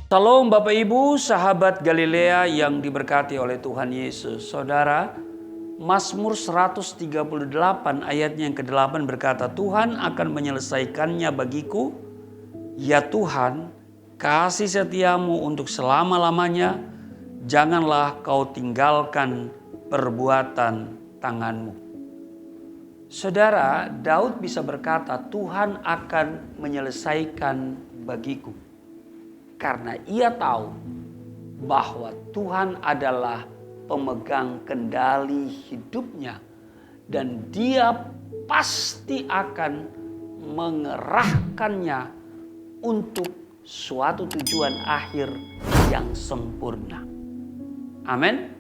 Shalom Bapak Ibu, sahabat Galilea yang diberkati oleh Tuhan Yesus. Saudara, Mazmur 138 ayatnya yang ke-8 berkata, Tuhan akan menyelesaikannya bagiku. Ya Tuhan, kasih setiamu untuk selama-lamanya. Janganlah kau tinggalkan perbuatan tanganmu. Saudara, Daud bisa berkata, Tuhan akan menyelesaikan bagiku. Karena ia tahu bahwa Tuhan adalah pemegang kendali hidupnya. Dan dia pasti akan mengerahkannya untuk suatu tujuan akhir yang sempurna. Amin.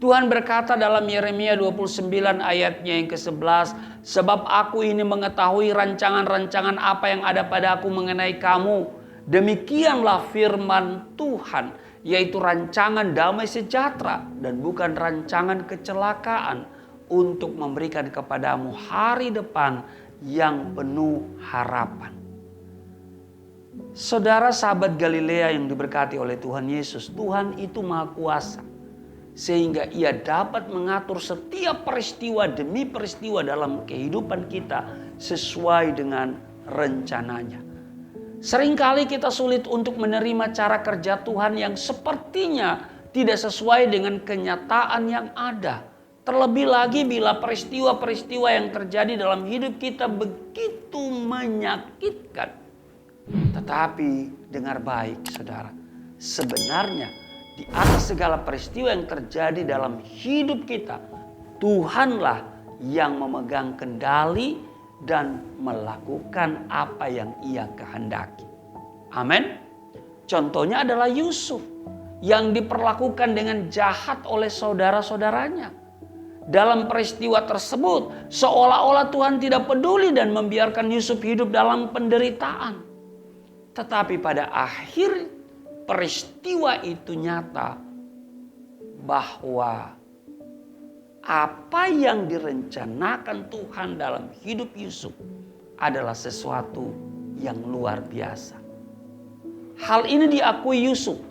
Tuhan berkata dalam Yeremia 29 ayatnya yang ke-11. Sebab aku ini mengetahui rancangan-rancangan apa yang ada padaku mengenai kamu. Demikianlah firman Tuhan, yaitu rancangan damai sejahtera dan bukan rancangan kecelakaan, untuk memberikan kepadamu hari depan yang penuh harapan. Saudara sahabat Galilea yang diberkati oleh Tuhan Yesus, Tuhan itu Maha Kuasa, sehingga ia dapat mengatur setiap peristiwa demi peristiwa dalam kehidupan kita sesuai dengan rencananya. Seringkali kita sulit untuk menerima cara kerja Tuhan yang sepertinya tidak sesuai dengan kenyataan yang ada. Terlebih lagi bila peristiwa-peristiwa yang terjadi dalam hidup kita begitu menyakitkan. Tetapi dengar baik saudara, sebenarnya di atas segala peristiwa yang terjadi dalam hidup kita, Tuhanlah yang memegang kendali dan melakukan apa yang ia kehendaki. Amin. Contohnya adalah Yusuf yang diperlakukan dengan jahat oleh saudara-saudaranya. Dalam peristiwa tersebut seolah-olah Tuhan tidak peduli dan membiarkan Yusuf hidup dalam penderitaan. Tetapi pada akhir peristiwa itu nyata bahwa apa yang direncanakan Tuhan dalam hidup Yusuf adalah sesuatu yang luar biasa. Hal ini diakui Yusuf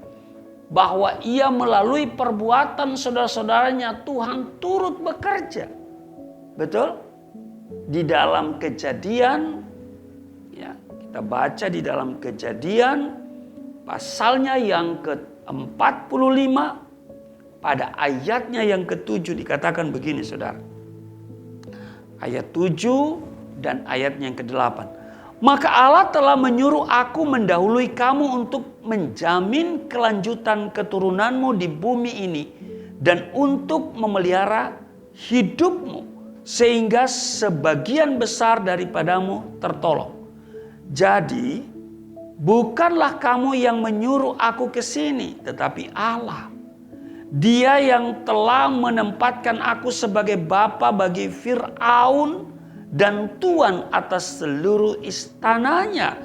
bahwa ia melalui perbuatan saudara-saudaranya Tuhan turut bekerja. Betul? Di dalam Kejadian, ya, kita baca di dalam Kejadian pasalnya yang ke-45. Pada ayatnya yang ke-7 dikatakan begini saudara. Ayat 7 dan ayatnya yang ke-8. Maka Allah telah menyuruh aku mendahului kamu untuk menjamin kelanjutan keturunanmu di bumi ini. Dan untuk memelihara hidupmu. Sehingga sebagian besar daripadamu tertolong. Jadi bukanlah kamu yang menyuruh aku ke sini, tetapi Allah. Dia yang telah menempatkan aku sebagai bapa bagi Fir'aun dan tuan atas seluruh istananya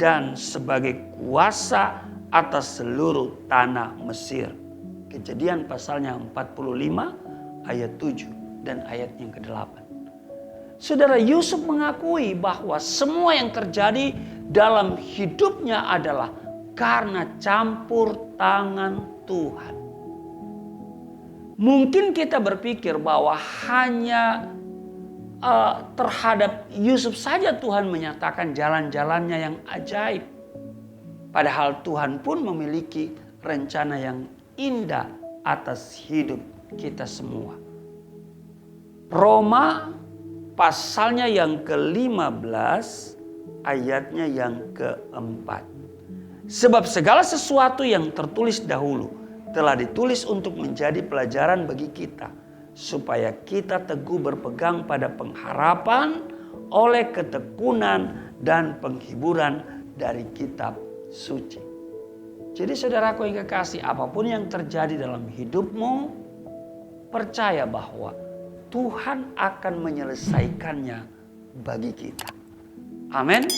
dan sebagai kuasa atas seluruh tanah Mesir. Kejadian pasalnya 45 ayat 7 dan ayat yang ke-8. Saudara, Yusuf mengakui bahwa semua yang terjadi dalam hidupnya adalah karena campur tangan Tuhan. Mungkin kita berpikir bahwa hanya terhadap Yusuf saja Tuhan menyatakan jalan-jalannya yang ajaib. Padahal Tuhan pun memiliki rencana yang indah atas hidup kita semua. Roma pasalnya yang ke-15 ayatnya yang ke-4. Sebab segala sesuatu yang tertulis dahulu telah ditulis untuk menjadi pelajaran bagi kita, supaya kita teguh berpegang pada pengharapan oleh ketekunan dan penghiburan dari kitab suci. Jadi saudaraku yang kekasih, apapun yang terjadi dalam hidupmu, percaya bahwa Tuhan akan menyelesaikannya bagi kita. Amin.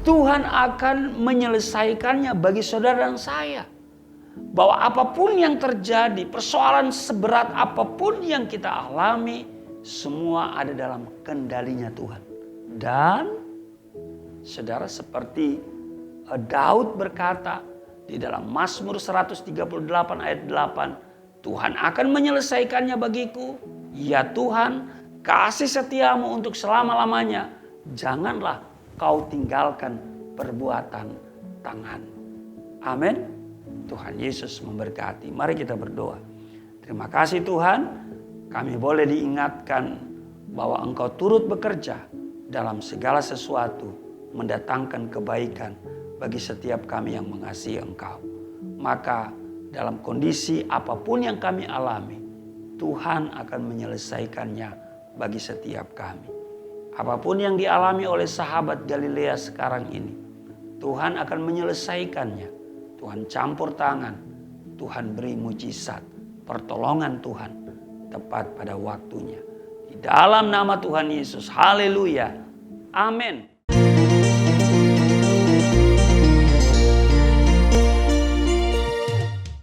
Tuhan akan menyelesaikannya bagi saudara dan saya. Bahwa apapun yang terjadi, persoalan seberat apapun yang kita alami, semua ada dalam kendalinya Tuhan. Dan saudara, seperti Daud berkata di dalam Mazmur 138 ayat 8, Tuhan akan menyelesaikannya bagiku. Ya Tuhan, kasih setiamu untuk selama-lamanya. Janganlah kau tinggalkan perbuatan tangan. Amin. Tuhan Yesus memberkati. Mari kita berdoa. Terima kasih Tuhan, kami boleh diingatkan bahwa Engkau turut bekerja dalam segala sesuatu, mendatangkan kebaikan bagi setiap kami yang mengasihi Engkau. Maka dalam kondisi apapun yang kami alami, Tuhan akan menyelesaikannya bagi setiap kami. Apapun yang dialami oleh sahabat Galilea sekarang ini, Tuhan akan menyelesaikannya. Tuhan campur tangan, Tuhan beri mujizat, pertolongan Tuhan tepat pada waktunya. Di dalam nama Tuhan Yesus, haleluya, amin.